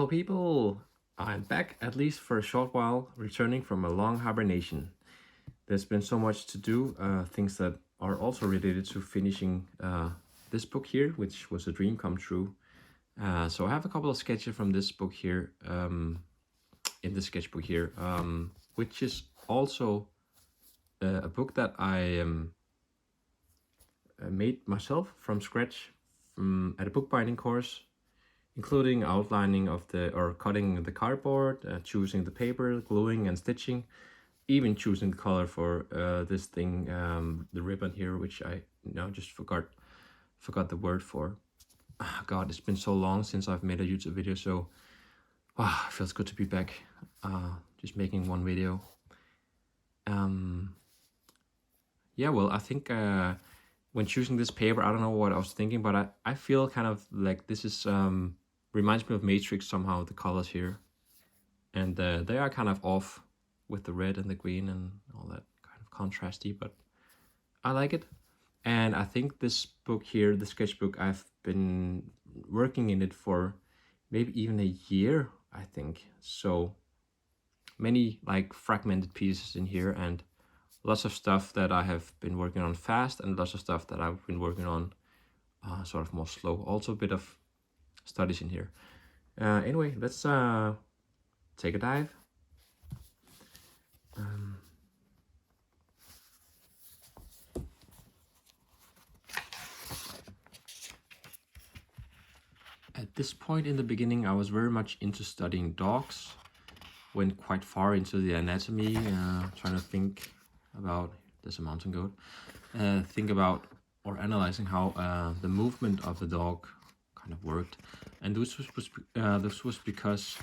Hello people! I'm back, at least for a short while, returning from a long hibernation. There's been so much to do, things that are also related to finishing this book here, which was a dream come true. So I have a couple of sketches from this book here, in the sketchbook here, which is also a book that I made myself from scratch at a bookbinding course, including outlining of or cutting the cardboard, choosing the paper, gluing and stitching, even choosing the color for this thing, the ribbon here, which I now just forgot the word for. Oh, God, it's been so long since I've made a YouTube video, so wow, it feels good to be back, just making one video. Yeah, well, I think when choosing this paper, I don't know what I was thinking, but I feel kind of like this is reminds me of Matrix somehow, the colors here. And they are kind of off with the red and the green and all that kind of contrasty, but I like it. And I think this book here, the sketchbook, I've been working in it for maybe even a year, I think. So many like fragmented pieces in here and lots of stuff that I have been working on fast and lots of stuff that I've been working on sort of more slow. Also a bit of studies in here. Anyway, let's take a dive. At this point in the beginning, I was very much into studying dogs. Went quite far into the anatomy, trying to think about, there's a mountain goat, think about or analyzing how the movement of the dog kind of worked. And this was because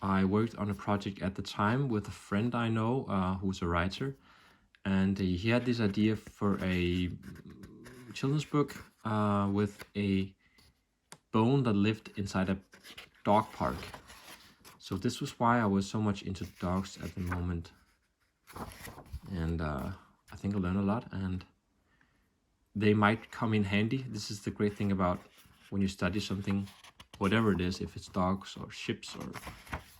I worked on a project at the time with a friend I know who's a writer, and he had this idea for a children's book with a bone that lived inside a dog park. So this was why I was so much into dogs at the moment. And I think I learned a lot, and they might come in handy. This is the great thing about when you study something, whatever it is, if it's dogs or ships or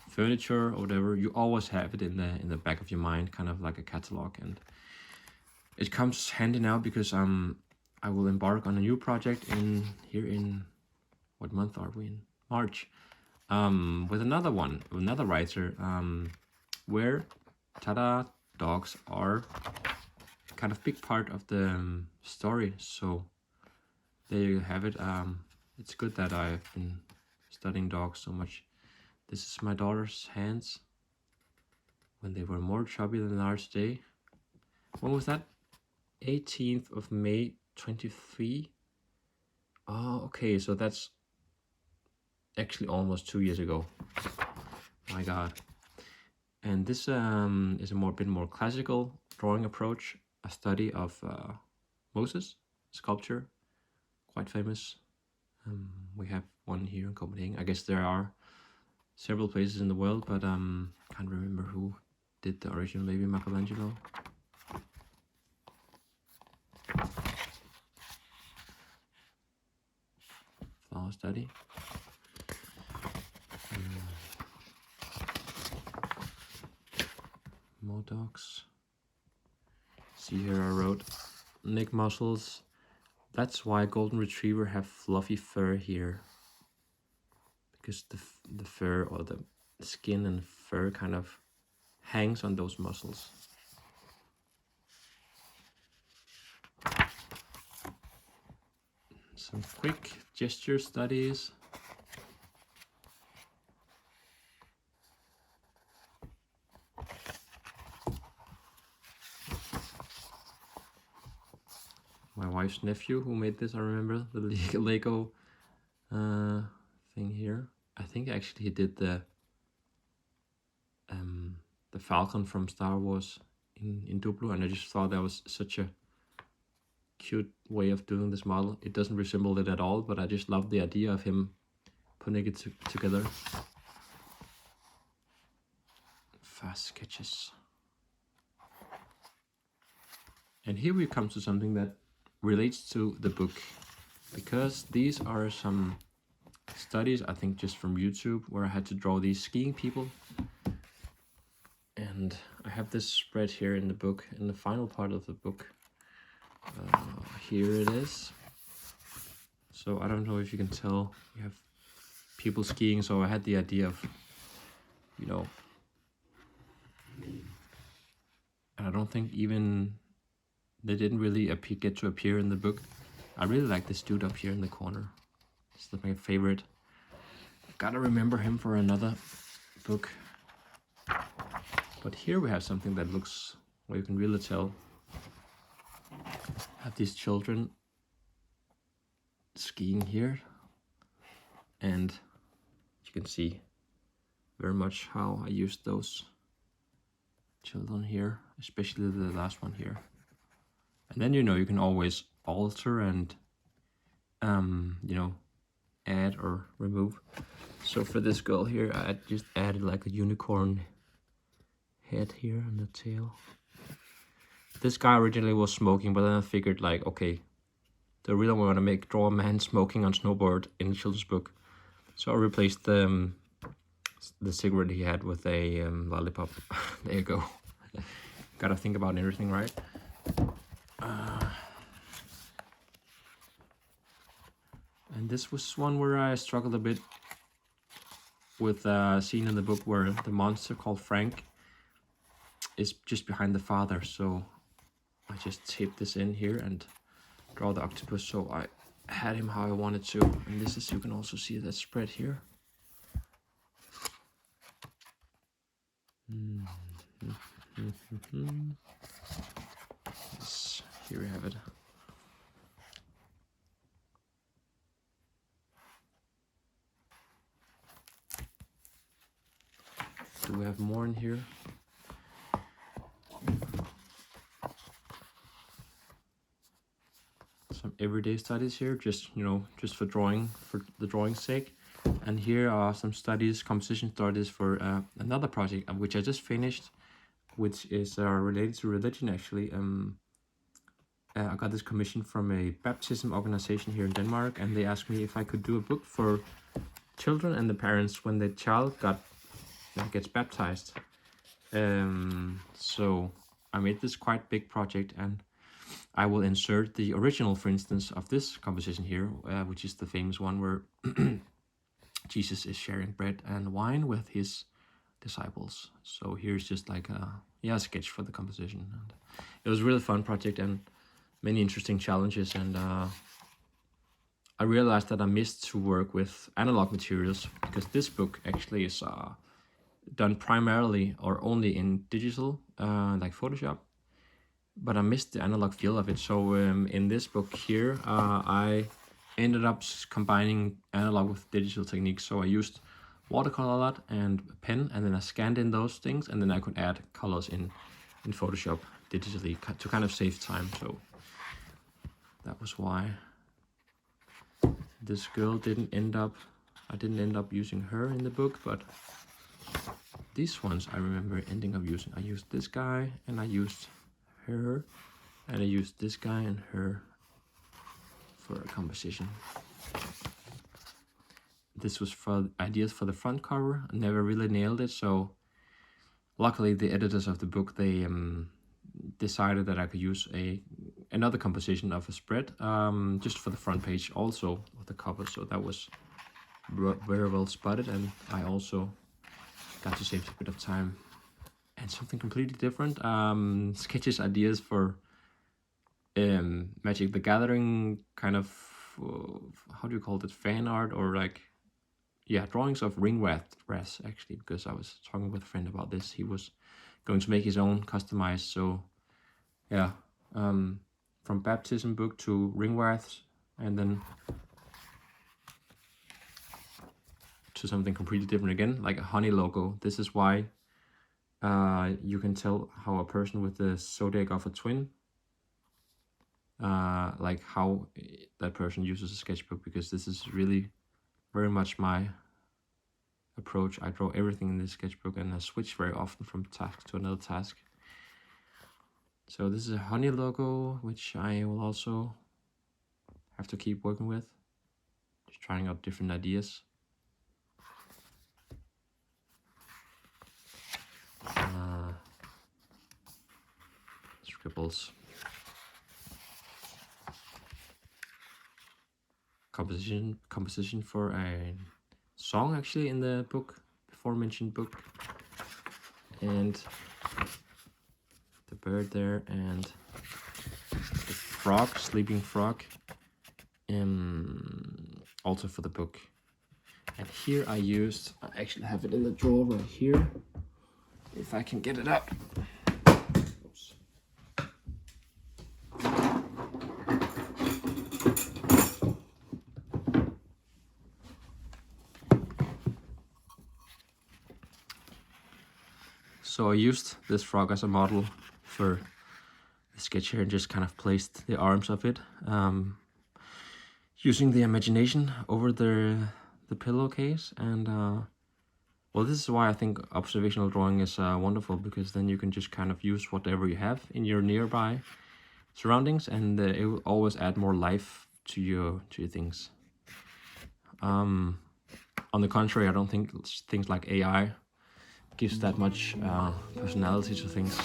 furniture or whatever, you always have it in the back of your mind, kind of like a catalog. And it comes handy now because I will embark on a new project in what month are we in? March. With another writer, where tada, dogs are kind of big part of the story. So there you have it. It's good that I've been studying dogs so much. This is my daughter's hands when they were more chubby than ours today. When was that? 18th of May 23. Oh, okay, so that's actually almost 2 years ago. My God. And this is a bit more classical drawing approach, a study of Moses sculpture, quite famous. We have one here in Copenhagen. I guess there are several places in the world, but can't remember who did the original. Maybe Michelangelo. Flower study. More dogs. See here I wrote neck muscles. That's why golden retriever have fluffy fur here, because the fur or the skin and fur kind of hangs on those muscles. Some quick gesture studies. My wife's nephew who made this, I remember, the Lego thing here. I think actually he did the Falcon from Star Wars in Duplo, and I just thought that was such a cute way of doing this model. It doesn't resemble it at all, but I just love the idea of him putting it together. Fast sketches. And here we come to something that relates to the book, because these are some studies, I think just from YouTube, where I had to draw these skiing people. And I have this spread here in the book, in the final part of the book. Here it is. So I don't know if you can tell, you have people skiing, so I had the idea of, you know, and I don't think even, they didn't really get to appear in the book. I really like this dude up here in the corner. This is my favorite. Gotta remember him for another book. But here we have something that looks, where you can really tell. Have these children skiing here, and you can see very much how I used those children here, especially the last one here. And then, you know, you can always alter and you know, add or remove. So for this girl here, I just added like a unicorn head here on the tail. This guy originally was smoking, but then I figured like, okay, I really want to draw a man smoking on snowboard in the children's book. So I replaced the cigarette he had with a lollipop. There you go. Gotta think about everything, right? And this was one where I struggled a bit with a scene in the book where the monster called Frank is just behind the father. So I just tape this in here and draw the octopus. So I had him how I wanted to. And this is, you can also see that spread here. Yes, here we have it. Do we have more in here? Some everyday studies here, just, you know, just for drawing, for the drawing's sake. And here are some studies, composition studies for another project, which I just finished, which is related to religion, actually. I got this commission from a baptism organization here in Denmark, and they asked me if I could do a book for children and the parents when the child gets baptized. So I made this quite big project, and I will insert the original, for instance, of this composition here, which is the famous one where Jesus is sharing bread and wine with his disciples. So here's just like a sketch for the composition. And it was a really fun project and many interesting challenges. And I realized that I missed to work with analog materials, because this book actually is done primarily or only in digital, like Photoshop. But I missed the analog feel of it. So in this book here, I ended up combining analog with digital techniques. So I used watercolor a lot and pen, and then I scanned in those things, and then I could add colors in Photoshop digitally to kind of save time. So that was why this girl I didn't end up using her in the book, but these ones I remember ending up using. I used this guy, and I used her, and I used this guy and her for a composition. This was for ideas for the front cover. I never really nailed it, so luckily the editors of the book, they decided that I could use another composition of a spread just for the front page also of the cover. So that was very well spotted, and I also got to save a bit of time. And something completely different, sketches, ideas for Magic the Gathering, kind of, how do you call it, fan art, or like, yeah, drawings of ring wraith actually, because I was talking with a friend about this. He was going to make his own customized, so yeah, from baptism book to ring wraiths, and then to something completely different again, like a honey logo. This is why you can tell how a person with the zodiac of a twin, like how that person uses a sketchbook, because this is really very much my approach. I draw everything in this sketchbook, and I switch very often from task to another task. So this is a honey logo, which I will also have to keep working with. just trying out different ideas. Scribbles. Composition for a song actually in the book, before mentioned book. And the bird there, and the frog, sleeping frog, also for the book. And here I actually have it in the drawer right here, if I can get it up. Oops. So I used this frog as a model for the sketch here and just kind of placed the arms of it, using the imagination over the pillowcase. And well, this is why I think observational drawing is wonderful, because then you can just kind of use whatever you have in your nearby surroundings, and it will always add more life to your things. On the contrary, I don't think things like AI gives that much personality to things.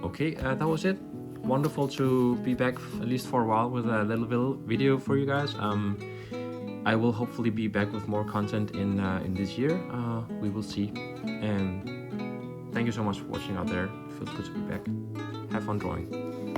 Okay, that was it. Wonderful to be back, at least for a while, with a little video for you guys. I will hopefully be back with more content in this year. We will see. And thank you so much for watching out there. It feels good to be back. Have fun drawing.